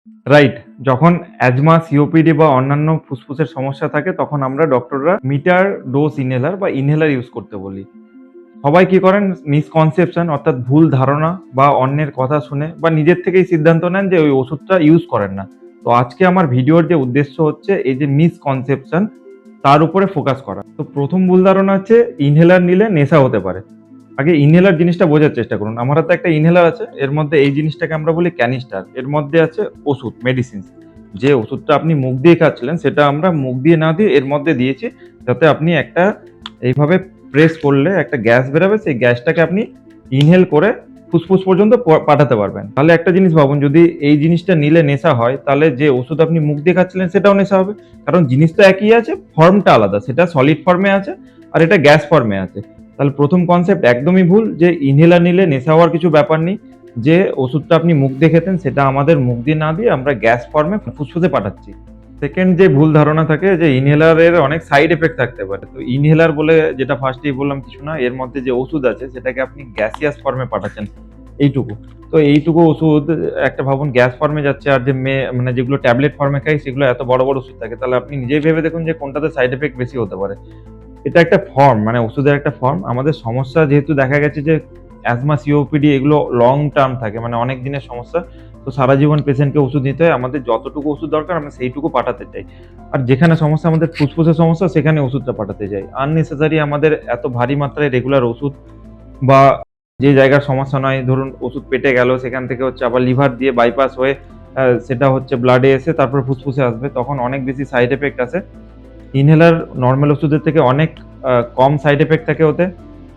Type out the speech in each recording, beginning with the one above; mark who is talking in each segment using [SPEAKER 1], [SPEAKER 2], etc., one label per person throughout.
[SPEAKER 1] Right. যখন asthma, COPD বা অন্যান্য ফুসফুসের সমস্যা থাকে তখন আমরা ডক্টররা মিটার ডোজ ইনহেলার বা ইনহেলার ইউজ করতে বলি। সবাই কি করেন মিসকনসেপশন অর্থাৎ ভুল ধারণা বা অন্যের কথা শুনে বা নিজের থেকেই সিদ্ধান্ত নেন যে ওই ওষুধটা ইউজ করেন না। তো আজকে আমার ভিডিওর যে উদ্দেশ্য হচ্ছে এই যে মিসকনসেপশন তার উপরে ফোকাস করা। তো প্রথম ভুল ধারণা হচ্ছে ইনহেলার নিলে নেশা হতে পারে। আগে ইনহেলার জিনিসটা বোঝার চেষ্টা করুন। আমার হাতে একটা ইনহেলার আছে। এর মধ্যে এই জিনিসটাকে আমরা বলি ক্যানিস্টার। এর মধ্যে আছে ওষুধ, মেডিসিনস। যে ওষুধটা আপনি মুখ দিয়ে খাচ্ছিলেন সেটা আমরা মুখ দিয়ে না দিয়ে এর মধ্যে দিয়েছি যাতে আপনি একটা এইভাবে প্রেস করলে একটা গ্যাস বেরোবে, সেই গ্যাসটাকে আপনি ইনহেল করে ফুসফুস পর্যন্ত পাঠাতে পারবেন। তাহলে একটা জিনিস ভাবুন, যদি এই জিনিসটা নিলে নেশা হয় তাহলে যে ওষুধ আপনি মুখ দিয়ে খাচ্ছিলেন সেটাও নেশা হবে। কারণ জিনিস তো একই আছে, ফর্মটা আলাদা। সেটা সলিড ফর্মে আছে আর এটা গ্যাস ফর্মে আছে। তাহলে প্রথম কনসেপ্ট একদমই ভুল যে ইনহেলার নিলে নেশা হওয়ার কিছু ব্যাপার নেই। যে ওষুধটা আপনি মুখ দিয়ে খেতেন সেটা আমাদের মুখ দিয়ে না দিয়ে আমরা গ্যাস ফর্মে ফুসফুসে পাঠাচ্ছি। সেকেন্ড যে ভুল ধারণা থাকে যে ইনহেলারের অনেক সাইড এফেক্ট থাকতে পারে। তো ইনহেলার বলে যেটা ফার্স্টেই বললাম কিছু না, এর মধ্যে যে ওষুধ আছে সেটাকে আপনি গ্যাসিয়াস ফর্মে পাঠাচ্ছেন এইটুকু। তো এইটুকু ওষুধ একটা ভাবুন গ্যাস ফর্মে যাচ্ছে আর যে মানে যেগুলো ট্যাবলেট ফর্মে খাই সেগুলো এত বড় বড় ওষুধ থাকে। তাহলে আপনি নিজেই ভেবে দেখুন যে কোনটাতে সাইড এফেক্ট বেশি হতে পারে। এটা একটা ফর্ম, মানে ওষুধের একটা ফর্ম। আমাদের সমস্যা যেহেতু দেখা গেছে যে অ্যাজমা, সিওপিডি এগুলো লং টার্ম থাকে, মানে অনেক দিনের সমস্যা। তো সারা জীবন পেশেন্টকে ওষুধ নিতে হয়। আমাদের যতটুকু ওষুধ দরকার আমরা সেইটুকু পাঠাতে চাই। আর যেখানে সমস্যা আমাদের ফুসফুসের সমস্যা সেখানে ওষুধটা পাঠাতে চাই। আননেসেসারি আমাদের এত ভারী মাত্রায় রেগুলার ওষুধ বা যে জায়গার সমস্যা নয়, ধরুন ওষুধ পেটে গেল সেখান থেকে হচ্ছে আবার লিভার দিয়ে বাইপাস হয়ে সেটা হচ্ছে ব্লাডে এসে তারপর ফুসফুসে আসবে, তখন অনেক বেশি সাইড এফেক্ট আসে। ইনহেলার নরমাল ওষুধের থেকে অনেক কম সাইড এফেক্ট থাকে ওতে।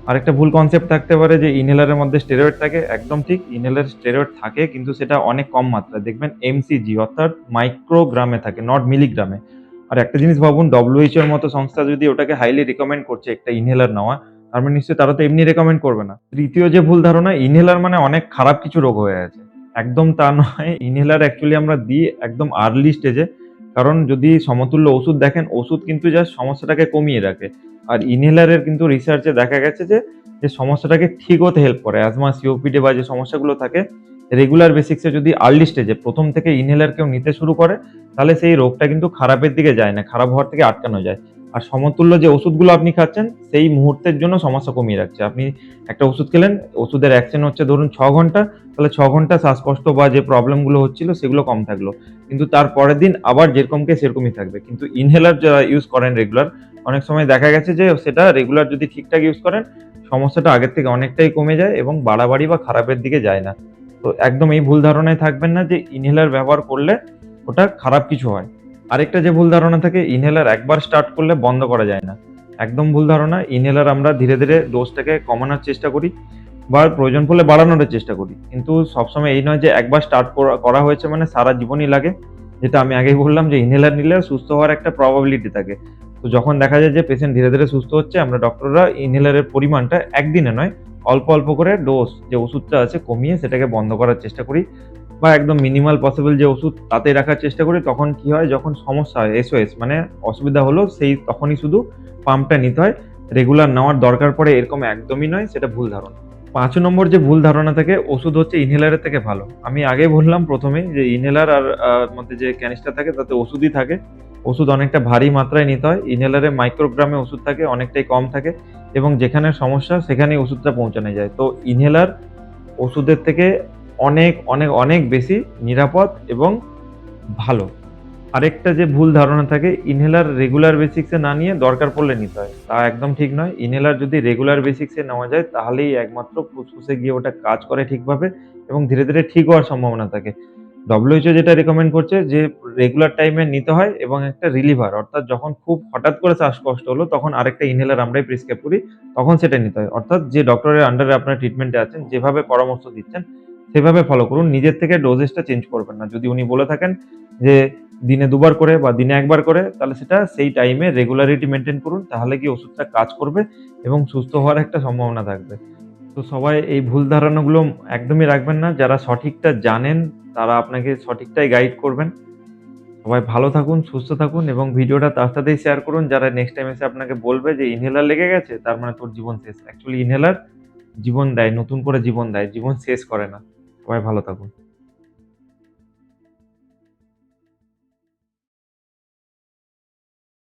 [SPEAKER 1] আরেকটা ভুল কনসেপ্ট থাকতে পারে যে ইনহেলারের মধ্যে স্টেরয়েড থাকে। একদম ঠিক, ইনহেলারে স্টেরয়েড থাকে কিন্তু সেটা অনেক কম মাত্রায়। দেখবেন এমসিজি অর্থাৎ মাইক্রোগ্রামে থাকে, নট মিলিগ্রামে। আর একটা জিনিস ভাবুন, WHO এর মতো সংস্থা যদি ওটাকে হাইলি রিকমেন্ড করছে একটা ইনহেলার নেওয়া, তার মানে নিশ্চয়ই তারা তো এমনি রেকমেন্ড করবে না। তৃতীয় যে ভুল ধারণা ইনহেলার মানে অনেক খারাপ কিছু রোগ হয়ে আছে। একদম তা নয়। ইনহেলার অ্যাকচুয়ালি আমরা দিই একদম আর্লি স্টেজে। কারণ যদি সমতুল্য ওষুধ দেখেন, ওষুধ কিন্তু জাস্ট সমস্যাটাকে কমিয়ে রাখে। আর ইনহেলারের কিন্তু রিসার্চে দেখা গেছে যে, যে সমস্যাটাকে ঠিক হতে হেল্প করে। অ্যাজমা, সিওপিডি বা যে সমস্যাগুলো থাকে রেগুলার বেসিক্সে যদি আর্লি স্টেজে প্রথম থেকে ইনহেলার কেউ নিতে শুরু করে তাহলে সেই রোগটা কিন্তু খারাপের দিকে যায় না, খারাপ হওয়ার থেকে আটকানো যায়। আর সমতুল্য যে ওষুধগুলো আপনি খাচ্ছেন সেই মুহূর্তের জন্য সমস্যা কমিয়ে রাখছে। আপনি একটা ওষুধ খেলেন, ওষুধের অ্যাকশন হচ্ছে ধরুন ৬ ঘন্টা, তাহলে ৬ ঘন্টা শ্বাসকষ্ট বা যে প্রবলেমগুলো হচ্ছিল সেগুলো কম থাকলো। কিন্তু তার পরের দিন আবার যেরকমকে সেরকমই থাকবে। কিন্তু ইনহেলার যারা ইউজ করেন রেগুলার, অনেক সময় দেখা গেছে যে সেটা রেগুলার যদি ঠিকঠাক ইউজ করেন, সমস্যাটা আগের থেকে অনেকটাই কমে যায় এবং বাড়াবাড়ি বা খারাপের দিকে যায় না। তো একদম এই ভুল ধারণায় থাকবেন না যে ইনহেলার ব্যবহার করলে ওটা খারাপ কিছু হয়। আরেকটা যে ভুল ধারণা থাকে ইনহেলার একবার স্টার্ট করলে বন্ধ করা যায় না। একদম ভুল ধারণা। ইনহেলার আমরা ধীরে, ধীরে ডোজটাকে কমানোর চেষ্টা করি বা প্রয়োজন পড়লে বাড়ানোর চেষ্টা করি। কিন্তু সবসময় এই নয় যে একবার স্টার্ট করা হয়েছে মানে সারা জীবনই লাগে। যেটা আমি আগেই বললাম যে ইনহেলার নিলে সুস্থ হওয়ার একটা প্রবাবিলিটি থাকে। তো যখন দেখা যায় যে পেশেন্ট ধীরে, ধীরে সুস্থ হচ্ছে, আমরা ডক্টররা ইনহেলারের পরিমাণটা একদিনে নয়, অল্প, অল্প করে ডোজ যে ওষুধটা আছে কমিয়ে সেটাকে বন্ধ করার চেষ্টা করি বা একদম মিনিমাল পসিবল যে ওষুধ তাতেই রাখার চেষ্টা করি। তখন কি হয়, যখন সমস্যা হয় এসওএস মানে অসুবিধা হলো সেই তখনই শুধু পাম্পটা নিতে হয়। রেগুলার নেওয়ার দরকার পড়ে এরকম একদমই নয়, সেটা ভুল ধারণা। ৫ নম্বর যে ভুল ধারণা থাকে ওষুধ হচ্ছে ইনহেলারের থেকে ভালো। আমি আগেই বললাম ১ম এই যে ইনহেলার আর মধ্যে যে ক্যানিস্টার থাকে তাতে ওষুধই থাকে। ওষুধ অনেকটা ভারী মাত্রায় নিতে হয়। ইনহেলারে মাইক্রোগ্রামে ওষুধ থাকে, অনেকটাই কম থাকে এবং যেখানে সমস্যা সেখানেই ওষুধটা পৌঁছানো যায়। তো ইনহেলার ওষুধের থেকে অনেক, অনেক, অনেক বেশি নিরাপদ এবং ভালো। আরেকটা যে ভুল ধারণা থাকে ইনহেলার রেগুলার বেসিক্স এ না নিয়ে দরকার পড়লে নিতে হয়। তা একদম ঠিক নয়। ইনহেলার যদি রেগুলার বেসিক্স এ নেওয়া যায় তাহলেই একমাত্র ফুসফুসে গিয়ে ওটা কাজ করে ঠিকভাবে এবং ধীরে, ধীরে ঠিক হওয়ার সম্ভাবনা থাকে। WHO যেটা রিকমেন্ড করছে যে রেগুলার টাইমে নিতে হয় এবং একটা রিলিভার অর্থাৎ যখন খুব হঠাৎ করে শ্বাসকষ্ট হলো তখন আরেকটা ইনহেলার আমরাই প্রেসক্রাইব করি, তখন সেটা নিতে হয়। অর্থাৎ যে ডক্টরের আন্ডারে আপনারা ট্রিটমেন্টে আছেন যেভাবে পরামর্শ দিচ্ছেন সেভাবে ফলো করুন। নিজের থেকে ডোজেসটা চেঞ্জ করবেন না। যদি উনি বলে থাকেন যে দিনে ২ বার করে বা দিনে ১ বার করে তাহলে সেটা সেই টাইমে রেগুলারিটি মেইনটেইন করুন। তাহলে কি ওষুধটা কাজ করবে এবং সুস্থ হওয়ার একটা সম্ভাবনা থাকবে। তো সবাই এই ভুল ধারণাগুলো একদমই রাখবেন না। যারা সঠিকটা জানেন তারা আপনাকে সঠিকটাই গাইড করবেন। সবাই ভালো থাকুন, সুস্থ থাকুন এবং ভিডিওটা তার সাথেই শেয়ার করুন যারা নেক্সট টাইম এসে আপনাকে বলবে যে ইনহেলার লেগে গেছে তার মানে তোর জীবন শেষ। অ্যাকচুয়ালি ইনহেলার জীবন দেয়, নতুন করে জীবন দেয়। জীবন শেষ করে না। সবাই ভালো থাকুন।